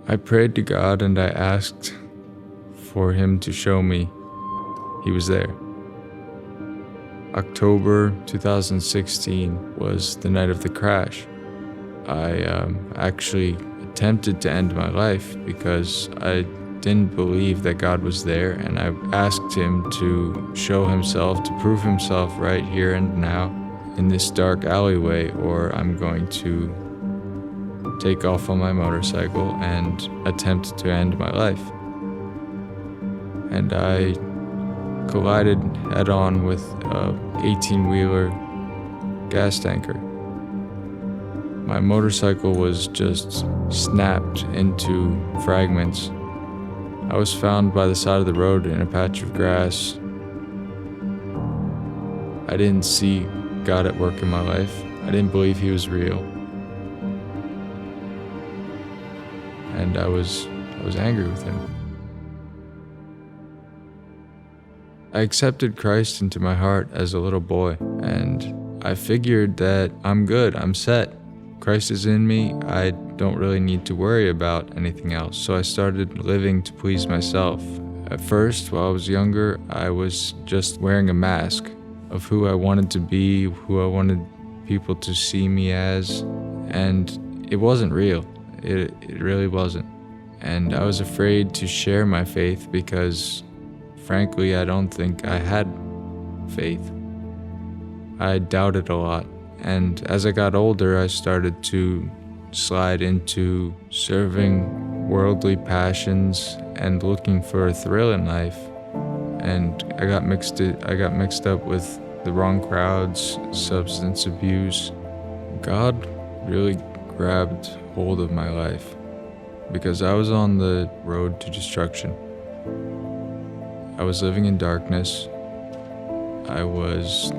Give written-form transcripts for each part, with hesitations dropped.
I prayed to God and I asked for Him to show me He was there. October 2016 was the night of the crash. I actually attempted to end my life because I didn't believe that God was there, and I asked Him to show Himself, to prove Himself right here and now in this dark alleyway, or I'm going to take off on my motorcycle and attempt to end my life. And I collided head-on with a 18-wheeler gas tanker. My motorcycle was just snapped into fragments. I was found by the side of the road in a patch of grass. I didn't see God at work in my life. I didn't believe He was real. And I was angry with Him. I accepted Christ into my heart as a little boy, and I figured that I'm good, I'm set. Christ is in me, I don't really need to worry about anything else. So I started living to please myself. At first, while I was younger, I was just wearing a mask of who I wanted to be, who I wanted people to see me as, and it wasn't real. It really wasn't. And I was afraid to share my faith because, frankly, I don't think I had faith. I doubted a lot. And as I got older, I started to slide into serving worldly passions and looking for a thrill in life. And I got mixed up with the wrong crowds, substance abuse. God really grabbed hold of my life because I was on the road to destruction. I was living in darkness. I was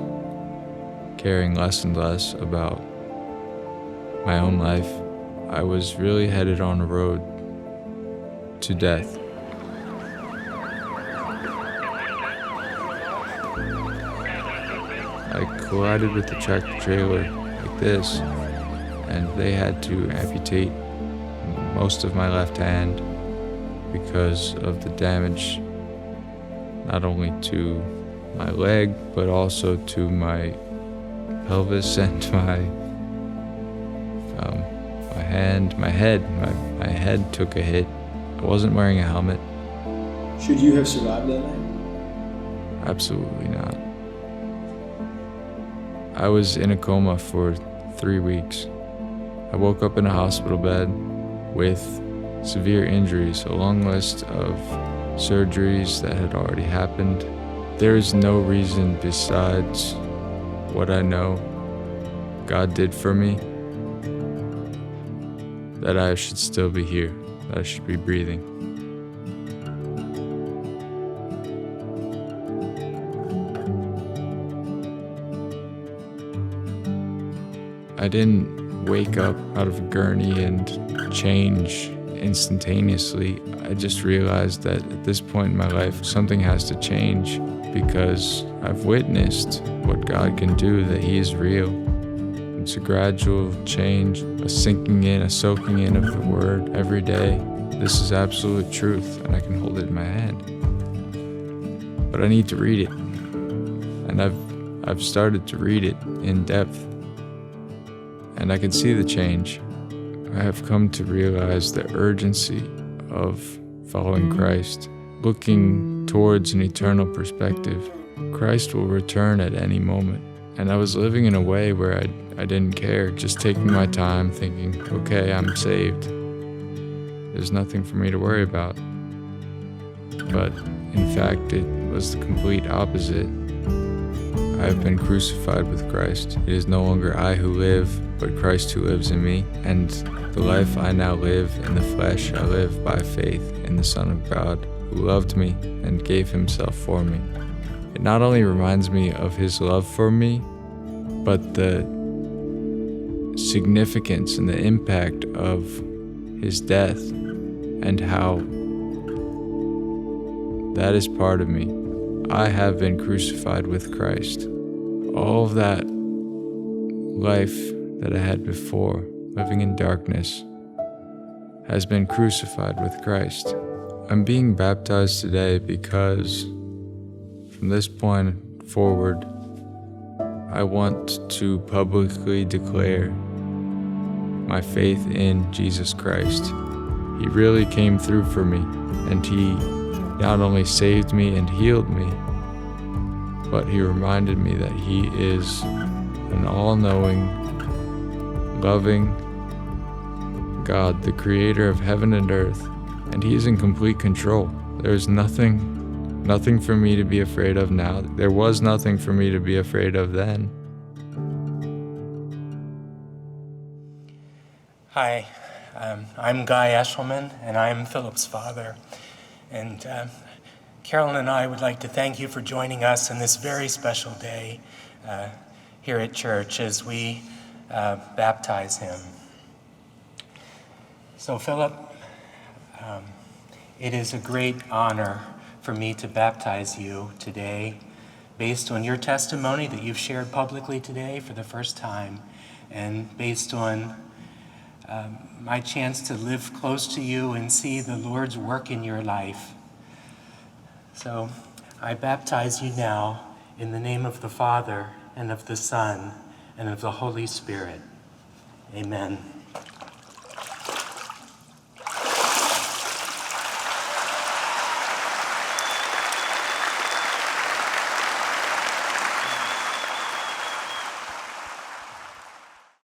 caring less and less about my own life. I was really headed on a road to death. I collided with a tractor trailer like this, and they had to amputate most of my left hand because of the damage, not only to my leg, but also to my pelvis and my head took a hit. I wasn't wearing a helmet. Should you have survived that night? Absolutely not. I was in a coma for 3 weeks. I woke up in a hospital bed with severe injuries, a long list of surgeries that had already happened. There is no reason besides what I know God did for me that I should still be here, that I should be breathing. I didn't wake up out of a gurney and change instantaneously. I just realized that at this point in my life, something has to change because I've witnessed what God can do, that He is real. It's a gradual change, a sinking in, a soaking in of the Word every day. This is absolute truth, and I can hold it in my hand. But I need to read it, and I've started to read it in depth, and I can see the change. I have come to realize the urgency of following Christ, looking towards an eternal perspective. Christ will return at any moment. And I was living in a way where I didn't care, just taking my time thinking, okay, I'm saved. There's nothing for me to worry about. But in fact, it was the complete opposite. I have been crucified with Christ. It is no longer I who live, but Christ who lives in me. And the life I now live in the flesh, I live by faith in the Son of God, who loved me and gave Himself for me. It not only reminds me of His love for me, but the significance and the impact of His death and how that is part of me. I have been crucified with Christ. All of that life that I had before, living in darkness, has been crucified with Christ. I'm being baptized today because from this point forward, I want to publicly declare my faith in Jesus Christ. He really came through for me, and He not only saved me and healed me, but He reminded me that He is an all-knowing, loving God, the creator of heaven and earth, and He is in complete control. There is nothing for me to be afraid of now. There was nothing for me to be afraid of then. Hi, I'm Guy Eshelman, and I'm Philip's father. And Carolyn and I would like to thank you for joining us on this very special day here at church as we baptize him. So Philip, it is a great honor for me to baptize you today based on your testimony that you've shared publicly today for the first time, and based on my chance to live close to you and see the Lord's work in your life. So I baptize you now in the name of the Father, and of the Son, and of the Holy Spirit. Amen.